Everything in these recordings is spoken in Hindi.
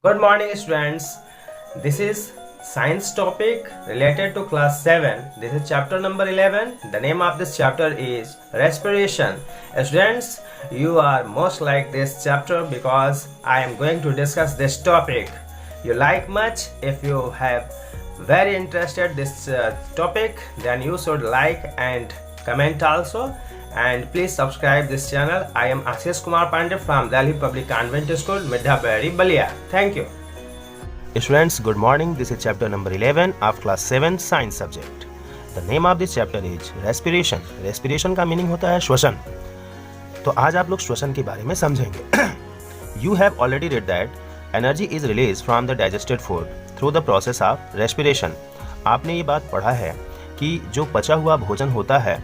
Good morning, students. This is science topic related to class 7. This is chapter number 11. The name of this chapter is respiration. Students, you are most like this chapter because I am going to discuss this topic. You like much? If you have very interested this topic, then you should like and comment also. And please subscribe this channel. I am Ashish Kumar Pandey from Delhi Public Convent School, Midhapuri, Balia. Thank you. Students, good morning. This is chapter number 11 of class 7 science subject. The name of this chapter is respiration. Respiration का मीनिंग होता है श्वसन. तो आज आप लोग श्वसन के बारे में समझेंगे. You have already read that energy is released from the digested food through the process of respiration. आपने ये बात पढ़ा है कि जो पचा हुआ भोजन होता है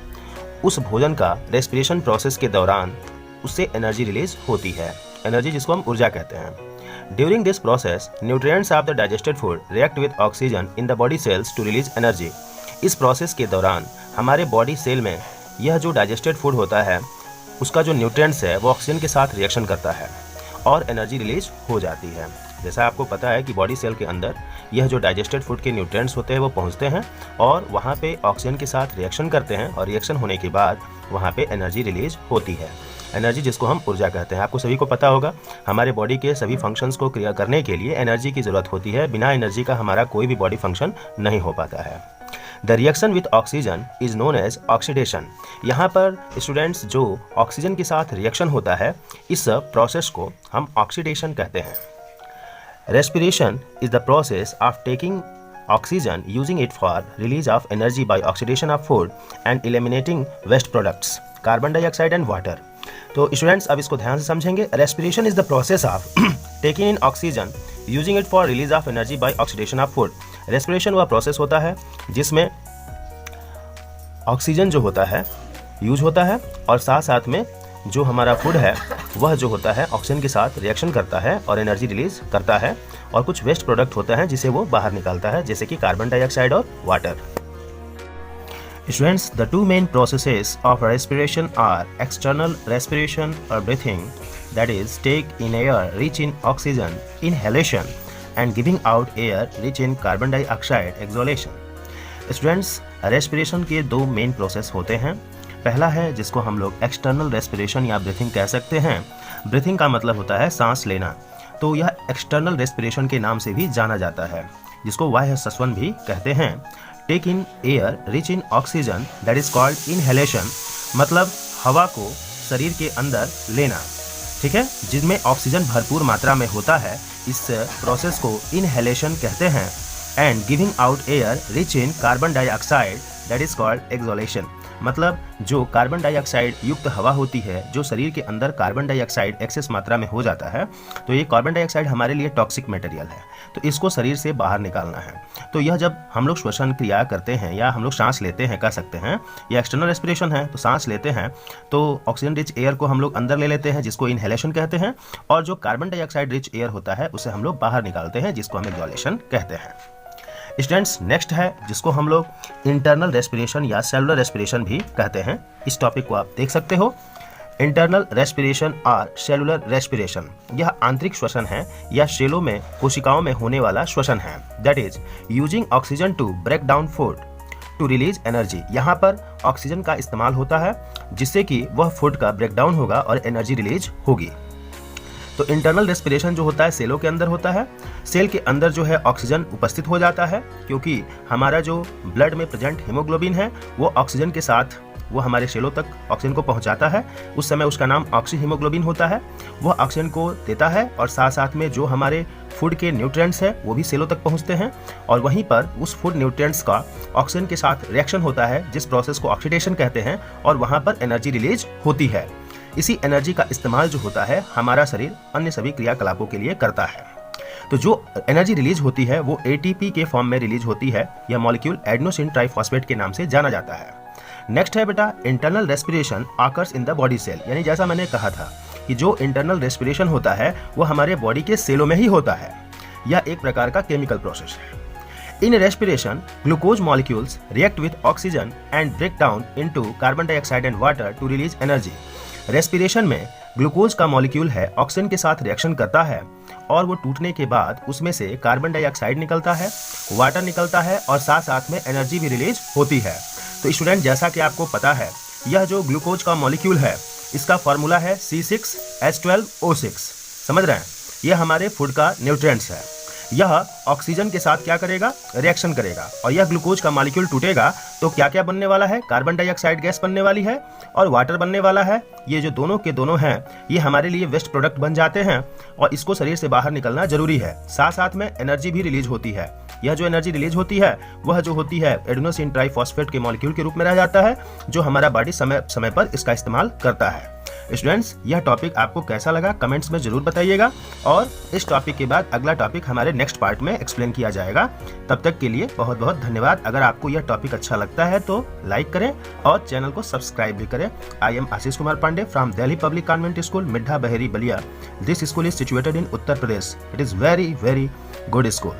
उस भोजन का रेस्पिरेशन प्रोसेस के दौरान उससे एनर्जी रिलीज होती है. एनर्जी जिसको हम ऊर्जा कहते हैं. During this process nutrients of the digested food react with oxygen in the body cells to release energy. इस प्रोसेस के दौरान हमारे बॉडी सेल में यह जो डाइजेस्टेड फूड होता है उसका जो न्यूट्रिएंट्स है वो ऑक्सीजन के साथ रिएक्शन करता है और एनर्जी रिलीज हो जाती है. जैसा आपको पता है कि बॉडी सेल के अंदर यह जो डाइजेस्टेड फूड के न्यूट्रिएंट्स होते हैं वो पहुंचते हैं और वहाँ पे ऑक्सीजन के साथ रिएक्शन करते हैं और रिएक्शन होने के बाद वहाँ पे एनर्जी रिलीज होती है. एनर्जी जिसको हम ऊर्जा कहते हैं. आपको सभी को पता होगा हमारे बॉडी के सभी फंक्शंस को क्रिया करने के लिए एनर्जी की ज़रूरत होती है. बिना एनर्जी का हमारा कोई भी बॉडी फंक्शन नहीं हो पाता है. The reaction with oxygen is known as oxidation. यहाँ पर स्टूडेंट्स जो ऑक्सीजन के साथ रिएक्शन होता है इस प्रोसेस को हम ऑक्सीडेशन कहते हैं. Respiration is the process of taking oxygen, using it for release of energy by oxidation of food and eliminating waste products, carbon dioxide and water. तो स्टूडेंट्स अब इसको ध्यान से समझेंगे. Respiration is the process of taking in oxygen, using it for release of energy by oxidation of food. Respiration वह प्रोसेस होता है जिसमें ऑक्सीजन जो होता है यूज होता है और साथ साथ में जो हमारा फूड है वह जो होता है ऑक्सीजन के साथ रिएक्शन करता है और एनर्जी रिलीज करता है और कुछ वेस्ट प्रोडक्ट होता है जिसे वो बाहर निकालता है जैसे कि कार्बन डाइऑक्साइड और water. Students, the two main processes of respiration are external respiration और breathing, that is take in air rich in oxygen inhalation and giving out air rich in carbon dioxide exhalation. Students, respiration के दो मेन प्रोसेस होते हैं. पहला है जिसको हम लोग एक्सटर्नल रेस्पिरेशन या ब्रीथिंग कह सकते हैं. ब्रीथिंग का मतलब होता है सांस लेना. तो यह एक्सटर्नल रेस्पिरेशन के नाम से भी जाना जाता है जिसको बाह्य श्वसन भी कहते हैं. Take in air rich in oxygen, that is called inhalation. मतलब हवा को शरीर के अंदर लेना, ठीक है, जिसमें ऑक्सीजन भरपूर मात्रा में होता है. इस प्रोसेस को इनहेलेशन कहते हैं. And giving out air rich in carbon dioxide, that is called एक्सोलेशन. मतलब जो कार्बन डाइऑक्साइड युक्त हवा होती है, जो शरीर के अंदर कार्बन डाइऑक्साइड एक्सेस मात्रा में हो जाता है, तो ये कार्बन डाइऑक्साइड हमारे लिए टॉक्सिक मटेरियल है, तो इसको शरीर से बाहर निकालना है. तो यह जब हम लोग श्वसन क्रिया करते हैं या हम लोग सांस लेते हैं, कह सकते हैं यह एक्सटर्नल रेस्पिरेशन है. तो सांस लेते हैं तो ऑक्सीजन रिच एयर को हम लोग अंदर ले लेते हैं जिसको इनहेलेशन कहते हैं और जो कार्बन डाइऑक्साइड रिच एयर होता है उसे हम लोग बाहर निकालते हैं जिसको हम एक्सोलेशन कहते हैं. स्टूडेंट्स, नेक्स्ट है जिसको हम लोग इंटरनल रेस्पिरेशन या सेलुलर रेस्पिरेशन भी कहते हैं. इस टॉपिक को आप देख सकते हो. इंटरनल रेस्पिरेशन और सेलुलर रेस्पिरेशन यह आंतरिक श्वसन है या सेलों में कोशिकाओं में होने वाला श्वसन है. That is using oxygen to break down food to release energy. यहाँ पर ऑक्सीजन का इस्तेमाल होता है जिससे कि वह फूड का ब्रेक डाउन होगा और एनर्जी रिलीज होगी. तो इंटरनल रेस्पिरेशन जो होता है सेलों के अंदर होता है. सेल के अंदर जो है ऑक्सीजन उपस्थित हो जाता है क्योंकि हमारा जो ब्लड में प्रेजेंट हीमोग्लोबिन है वो ऑक्सीजन के साथ वो हमारे सेलों तक ऑक्सीजन को पहुंचाता है. उस समय उसका नाम ऑक्सी हीमोग्लोबिन होता है. वह ऑक्सीजन को देता है और साथ साथ में जो हमारे फूड के न्यूट्रिएंट्स है वो भी सेलों तक पहुंचते हैं और वहीं पर उस फूड न्यूट्रिएंट्स का ऑक्सीजन के साथ रिएक्शन होता है जिस प्रोसेस को ऑक्सीडेशन कहते हैं और वहाँ पर एनर्जी रिलीज होती है. इसी एनर्जी का इस्तेमाल जो होता है हमारा शरीर अन्य सभी क्रियाकलापों के लिए करता है. तो जो एनर्जी रिलीज होती है वो एटीपी के फॉर्म में रिलीज होती है. यह मॉलिक्यूल एडेनोसिन ट्राइफॉस्फेट के नाम से जाना जाता है. नेक्स्ट है बेटा internal respiration occurs in the body cell. यानी जैसा मैंने कहा था कि जो इंटरनल रेस्पिरेशन होता है वो हमारे बॉडी के सेलों में ही होता है. यह एक प्रकार का केमिकल प्रोसेस है. In respiration glucose molecules react with oxygen and break down into carbon dioxide and water to release energy. Respiration में ग्लूकोज का मॉलिक्यूल है ऑक्सीजन के साथ रिएक्शन करता है और वो टूटने के बाद उसमें से कार्बन डाइऑक्साइड निकलता है, वाटर निकलता है और साथ साथ में एनर्जी भी रिलीज होती है। तो स्टूडेंट, जैसा कि आपको पता है, यह जो ग्लूकोज का मॉलिक्यूल है इसका फॉर्मूला है C6H12O6। समझ रहे हैं? यह हमारे फूड का न्यूट्रिएंट्स है। यह ऑक्सीजन के साथ क्या करेगा? रिएक्शन करेगा और यह ग्लूकोज का मॉलिक्यूल टूटेगा तो क्या क्या बनने वाला है? कार्बन डाइऑक्साइड गैस बनने वाली है और वाटर बनने वाला है। ये जो दोनों के दोनों हैं ये हमारे लिए वेस्ट प्रोडक्ट बन जाते हैं और इसको शरीर से बाहर निकलना जरूरी है। साथ साथ में एनर्जी भी रिलीज होती है। यह जो एनर्जी रिलीज होती है वह जो होती है एडेनोसिन ट्राइफॉस्फेट के मॉलिक्यूल के रूप में रह जाता है, जो हमारा बॉडी समय समय पर इसका इस्तेमाल करता है। स्टूडेंट्स, यह टॉपिक आपको कैसा लगा कमेंट्स में जरूर बताइएगा और इस टॉपिक के बाद अगला टॉपिक हमारे नेक्स्ट पार्ट में एक्सप्लेन किया जाएगा। तब तक के लिए बहुत बहुत धन्यवाद। अगर आपको यह टॉपिक अच्छा लगता है तो लाइक करें और चैनल को सब्सक्राइब भी करें। I am Ashish Kumar Pandey from Delhi public convent school, Middha Baheri, Ballia. This school is situated in Uttar Pradesh. It is very very good school.